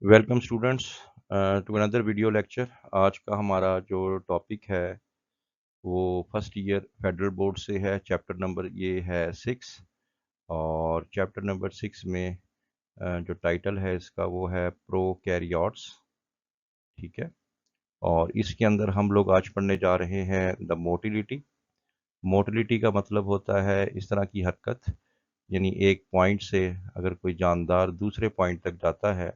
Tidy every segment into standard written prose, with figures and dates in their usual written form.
Welcome students to another video lecture. आज का हमारा जो टॉपिक है वो फर्स्ट ईयर फेडरल बोर्ड से है। चैप्टर नंबर ये है 6 और चैप्टर नंबर 6 में जो टाइटल है इसका वो है प्रोकैरियोट्स। ठीक है, और इसके अंदर हम लोग आज पढ़ने जा रहे हैं द मोटिलिटी। मोटिलिटी का मतलब होता है इस तरह की हरकत, यानी एक पॉइंट से अगर कोई जानदार दूसरे पॉइंट तक जाता है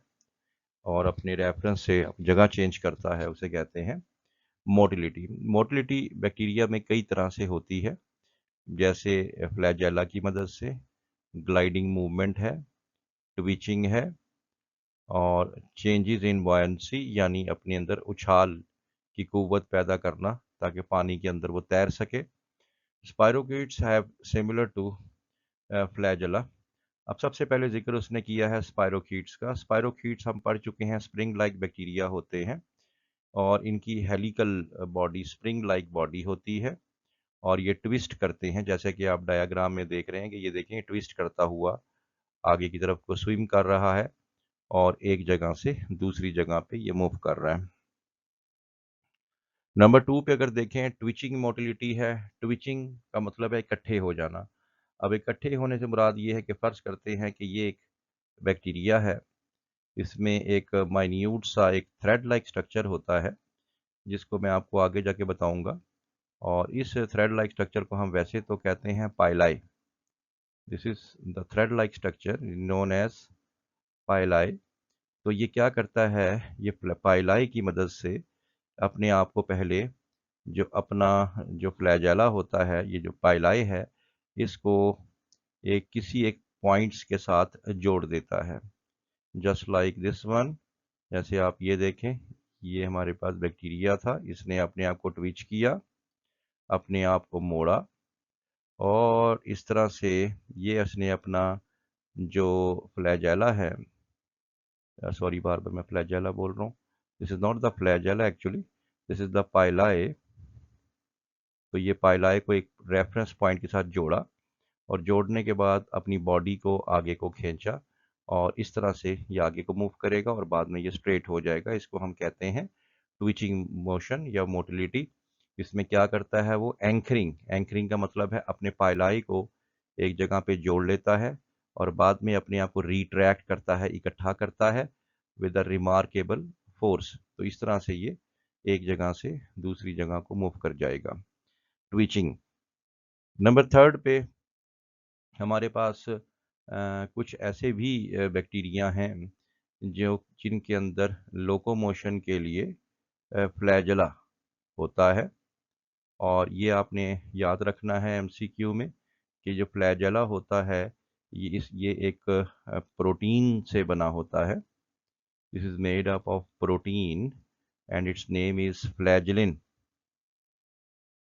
और अपने रेफरेंस से जगह चेंज करता है, उसे कहते हैं मोटिलिटी। मोटिलिटी बैक्टीरिया में कई तरह से होती है, जैसे फ्लैजेला की मदद से, ग्लाइडिंग मूवमेंट है, ट्विचिंग है, और चेंजेस इन बॉयंसी यानी अपने अंदर उछाल की कुव्वत पैदा करना ताकि पानी के अंदर वो तैर सके। स्पायरोकीट्स हैव सिमिलर टू फ्लैजेला। अब सबसे पहले जिक्र उसने किया है स्पायरोकीट्स का। स्पायरोकीट्स हम पढ़ चुके हैं, स्प्रिंग लाइक बैक्टीरिया होते हैं और इनकी helical body spring like body होती है और ये ट्विस्ट करते हैं, जैसे कि आप डायग्राम में देख रहे हैं कि ये देखें ट्विस्ट करता हुआ आगे की तरफ को स्विम कर रहा है और एक जगह से दूसरी जगह पे ये मूव कर रहा है। नंबर 2 पे अगर देखें ट्विचिंग मोटिलिटी है। ट्विचिंग का मतलब है इकट्ठे हो जाना। अब इकट्ठे होने से मुराद ये है कि फर्ज करते हैं कि ये एक बैक्टीरिया है, इसमें एक माइन्यूट सा एक थ्रेड लाइक स्ट्रक्चर होता है जिसको मैं आपको आगे जाके बताऊंगा, और इस थ्रेड लाइक स्ट्रक्चर को हम वैसे तो कहते हैं pili. This is the thread like structure known as pili. तो ये क्या करता है, ये पाइलाई की मदद से अपने आप को पहले जो अपना जो फ्लैजेला होता है, ये जो पाइलाई है, इसको एक किसी एक पॉइंट्स के साथ जोड़ देता है, जस्ट लाइक दिस वन। जैसे आप ये देखें, ये हमारे पास बैक्टीरिया था, इसने अपने आप को ट्विच किया, अपने आप को मोड़ा और इस तरह से ये इसने अपना जो फ्लैजेला है, सॉरी बार बार मैं फ्लैजेला बोल रहा हूँ, this is not the flagella actually, this is the pili. तो ये पाइलाए को एक रेफरेंस पॉइंट के साथ जोड़ा और जोड़ने के बाद अपनी बॉडी को आगे को खींचा और इस तरह से ये आगे को मूव करेगा और बाद में ये स्ट्रेट हो जाएगा। इसको हम कहते हैं ट्विचिंग मोशन या मोटिलिटी। इसमें क्या करता है वो एंकरिंग। एंकरिंग का मतलब है अपने पाइलाई को एक जगह पे जोड़ लेता है और बाद में अपने आप को रिट्रैक्ट करता है, इकट्ठा करता है विद अ रिमार्केबल फोर्स। तो इस तरह से ये एक जगह से दूसरी जगह को मूव कर जाएगा, ट्विचिंग। नंबर 3 पे हमारे पास कुछ ऐसे भी बैक्टीरिया हैं जो जिनके अंदर लोकोमोशन के लिए फ्लैजेला होता है, और ये आपने याद रखना है एमसीक्यू में कि जो फ्लैजेला होता है ये एक प्रोटीन से बना होता है। This is made up of protein and its name is flagellin.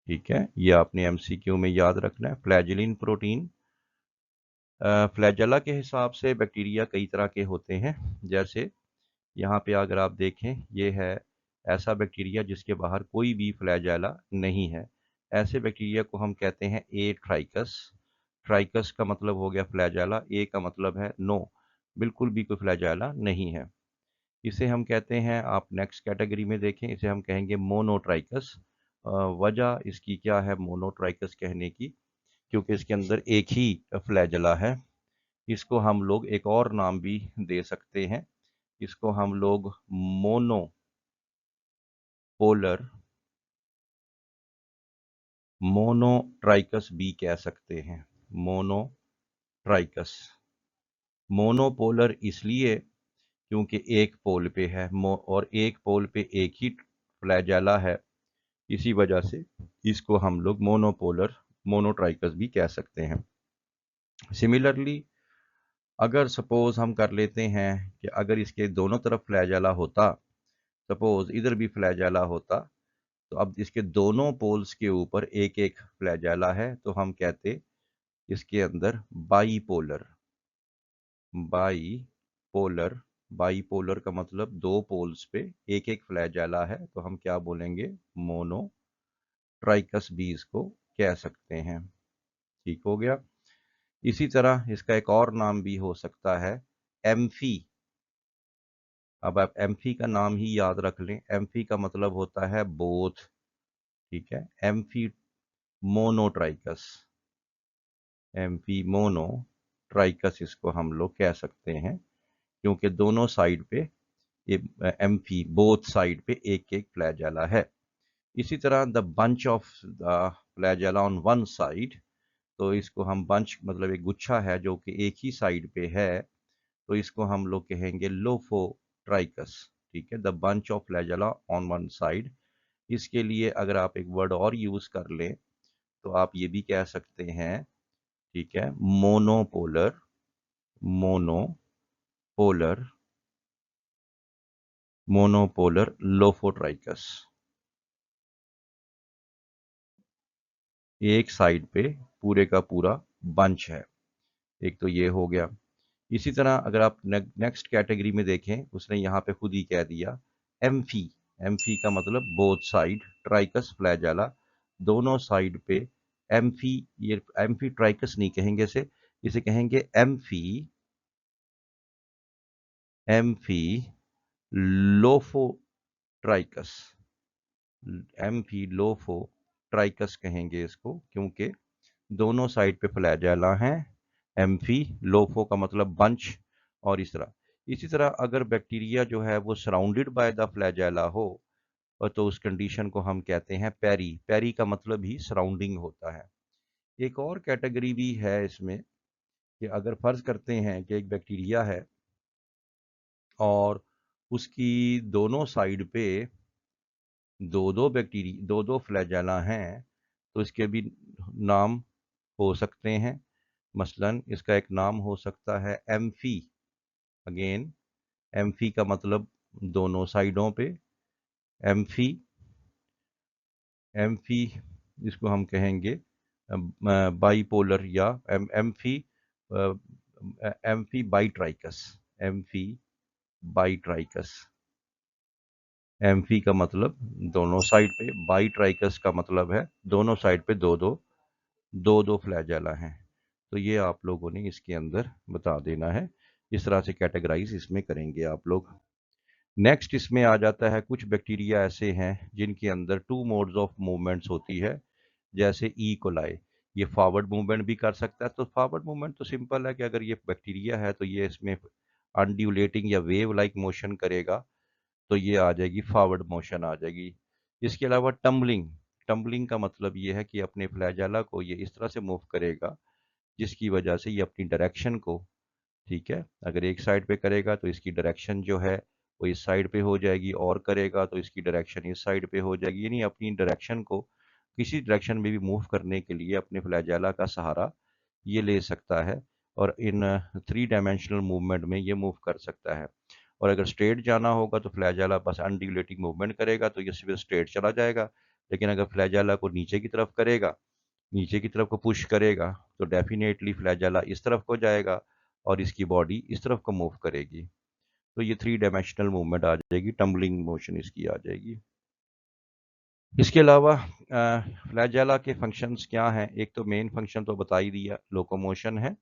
ठीक है, ये आपने एमसीक्यू में याद रखना है, फ्लैजेलिन प्रोटीन। फ्लैजेला के हिसाब से बैक्टीरिया कई तरह के होते हैं, जैसे यहाँ पे अगर आप देखें ये है ऐसा बैक्टीरिया जिसके बाहर कोई भी फ्लैजेला नहीं है। ऐसे बैक्टीरिया को हम कहते हैं ए ट्राइकस। ट्राइकस का मतलब हो गया फ्लैजेला, ए का मतलब है नो, बिल्कुल भी कोई फ्लैजेला नहीं है। इसे हम कहते हैं, आप नेक्स्ट कैटेगरी में देखें, इसे हम कहेंगे मोनोट्राइकस। वजह इसकी क्या है मोनोट्राइकस कहने की, क्योंकि इसके अंदर एक ही फ्लैजेला है। इसको हम लोग एक और नाम भी दे सकते हैं, इसको हम लोग मोनोट्राइकस भी कह सकते हैं। मोनोट्राइकस, मोनोपोलर इसलिए क्योंकि एक पोल पे है और एक पोल पे एक ही फ्लैजेला है, इसी वजह से इसको हम लोग मोनोट्राइकस भी कह सकते हैं। सिमिलरली अगर सपोज हम कर लेते हैं कि अगर इसके दोनों तरफ फ्लैजेला होता, सपोज इधर भी फ्लैजेला होता, तो अब इसके दोनों पोल्स के ऊपर एक एक फ्लैजेला है तो हम कहते इसके अंदर बाईपोलर। बाईपोलर, बाईपोलर का मतलब दो पोल्स पे एक एक फ्लैजेला है तो हम क्या बोलेंगे, मोनोट्राइकस भी इसको कह सकते हैं। ठीक हो गया। इसी तरह इसका एक और नाम भी हो सकता है एम्फी। अब आप एम्फी का नाम ही याद रख लें, एम्फी का मतलब होता है बोथ, ठीक है, एम्फी मोनोट्राइकस, एम्फी मोनोट्राइकस इसको हम लोग कह सकते हैं, क्योंकि दोनों साइड पे ये एम्फी, बोथ साइड पे एक एक फ्लैजेला है। इसी तरह the bunch of the flagella on one side, तो इसको हम बंच मतलब एक गुच्छा है जो कि एक ही साइड पे है, तो इसको हम लोग कहेंगे लोफोट्राइकस, ठीक है, the bunch of flagella on one side. इसके लिए अगर आप एक वर्ड और यूज कर लें तो आप ये भी कह सकते हैं, ठीक है, मोनोपोलर, मोनोपोलर, मोनोपोलर लोफोट्राइकस। एक साइड पे पूरे का पूरा बंच है, एक तो ये हो गया। इसी तरह अगर आप नेक्स्ट कैटेगरी में देखें, उसने यहाँ पे खुद ही कह दिया एम्फी, एम्फी का मतलब बोथ साइड, ट्राइकस फ्लैजेला, दोनों साइड पे एम्फी, ये एम्फी ट्राइकस नहीं कहेंगे इसे, इसे कहेंगे amphi, amphi lophotrichous, amphi lophotrichous कहेंगे इसको, क्योंकि दोनों साइड पे फ्लैजेला हैं, एम्फी, लोफो का मतलब बंच, और इस तरह। इसी तरह अगर बैक्टीरिया जो है वो सराउंडेड बाय द फ्लैजेला हो, और तो उस कंडीशन को हम कहते हैं पेरी, पेरी का मतलब ही सराउंडिंग होता है। एक और कैटेगरी भी है इसमें, कि अगर फर्ज करते हैं कि एक बैक्टीरिया है और उसकी दोनों साइड पे दो दो फ्लैजेला हैं, तो इसके भी नाम हो सकते हैं। मसलन इसका एक नाम हो सकता है एम्फी, अगेन एम्फी का मतलब दोनों साइडों पे, एम्फी, एम्फी इसको हम कहेंगे बाईपोलर, या एम्फी, एम्फी बाईट्राइकस, एम्फी बाईट्राइकस, एम्फी का मतलब दोनों साइड पे, बाईट्राइकस का मतलब है दोनों साइड पे दो दो फ्लैजेला हैं। तो ये आप लोगों ने इसके अंदर बता देना है, इस तरह से कैटेगराइज इसमें करेंगे आप लोग। नेक्स्ट इसमें आ जाता है, कुछ बैक्टीरिया ऐसे हैं जिनके अंदर टू मोड्स ऑफ मूवमेंट्स होती है, जैसे ई कोलाई, ये फॉरवर्ड मूवमेंट भी कर सकता है। तो फॉरवर्ड मूवमेंट तो सिंपल है कि अगर ये बैक्टीरिया है तो ये इसमें अनड्यूलेटिंग या वेव लाइक मोशन करेगा, तो ये आ जाएगी फॉरवर्ड मोशन आ जाएगी। इसके अलावा टम्बलिंग, टम्बलिंग का मतलब ये है कि अपने फ्लैजेला को ये इस तरह से मूव करेगा जिसकी वजह से ये अपनी डायरेक्शन को, ठीक है, अगर एक साइड पे करेगा तो इसकी डायरेक्शन जो है वो इस साइड पे हो जाएगी, और करेगा तो इसकी डायरेक्शन इस साइड पे हो जाएगी, यानी अपनी डायरेक्शन को किसी डायरेक्शन में भी मूव करने के लिए अपने फ्लैजेला का सहारा ये ले सकता है, और इन थ्री डायमेंशनल मूवमेंट में ये मूव कर सकता है। और अगर स्ट्रेट जाना होगा तो फ्लैजेला बस अनड्यूलेटिंग मूवमेंट करेगा तो ये सिर्फ स्ट्रेट चला जाएगा, लेकिन अगर फ्लैजेला को नीचे की तरफ करेगा, नीचे की तरफ को पुश करेगा, तो डेफिनेटली फ्लैजेला इस तरफ को जाएगा और इसकी बॉडी इस तरफ को मूव करेगी, तो ये थ्री डायमेंशनल मूवमेंट आ जाएगी, टम्बलिंग मोशन इसकी आ जाएगी। इसके अलावा फ्लैजेला के फंक्शंस क्या हैं, एक तो मेन फंक्शन तो बता ही दिया, लोकोमोशन है।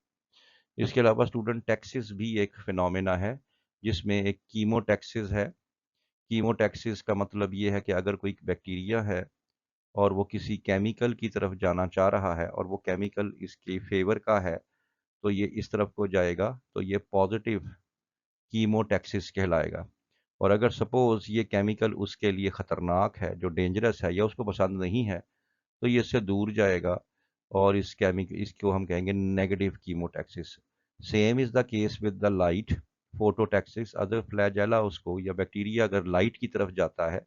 इसके अलावा स्टूडेंट टैक्सिस भी एक फिनोमेना है, जिसमें एक कीमोटैक्सिस है। कीमोटैक्सिस का मतलब ये है कि अगर कोई बैक्टीरिया है और वो किसी केमिकल की तरफ जाना चाह रहा है और वो केमिकल इसके फेवर का है, तो ये इस तरफ को जाएगा, तो ये पॉजिटिव कीमोटैक्सिस कहलाएगा। और अगर सपोज ये केमिकल उसके लिए खतरनाक है, जो डेंजरस है या उसको पसंद नहीं है, तो ये इससे दूर जाएगा, और इस केमिकल इसको हम कहेंगे negative chemotaxis. Same is the case with the light phototaxis, अगर फ्लैजेला उसको या बैक्टीरिया अगर लाइट की तरफ जाता है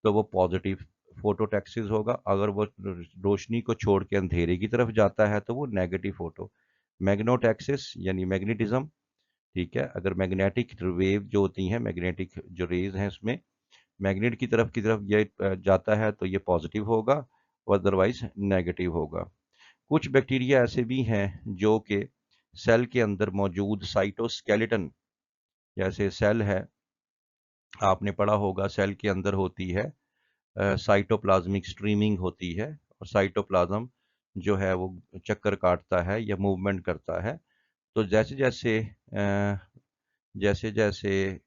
तो वो पॉजिटिव फोटोटैक्सिस होगा, अगर वो रोशनी को छोड़ के अंधेरे की तरफ जाता है तो वो नेगेटिव फोटो मैग्नोटैक्सिस, यानी मैग्नेटिज्म, ठीक है, अगर मैग्नेटिक वेव जो होती हैं, मैग्नेटिक जो रेज हैं उसमें मैग्नेट की तरफ ये जाता है तो ये पॉजिटिव होगा, और अदरवाइज नेगेटिव होगा। कुछ बैक्टीरिया ऐसे भी हैं जो कि सेल के अंदर मौजूद साइटोस्केलेटन, जैसे सेल है, आपने पढ़ा होगा सेल के अंदर होती है साइटोप्लाज्मिक स्ट्रीमिंग होती है, और साइटोप्लाज्म जो है वो चक्कर काटता है या मूवमेंट करता है। तो जैसे जैसे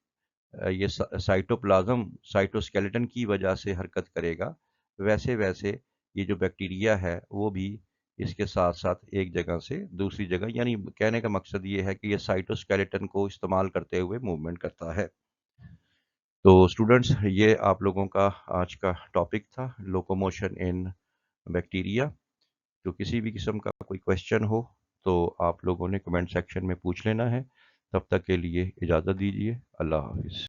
ये साइटोप्लाज्म साइटोस्केलेटन की वजह से हरकत करेगा, वैसे वैसे ये जो बैक्टीरिया है वो भी इसके साथ साथ एक जगह से दूसरी जगह, यानी कहने का मकसद ये है कि ये साइटोस्केलेटन को इस्तेमाल करते हुए मूवमेंट करता है। तो स्टूडेंट्स, ये आप लोगों का आज का टॉपिक था, लोकोमोशन इन बैक्टीरिया। तो किसी भी किस्म का कोई क्वेश्चन हो तो आप लोगों ने कमेंट सेक्शन में पूछ लेना है। तब तक के लिए इजाज़त दीजिए। अल्लाह हाफिज़।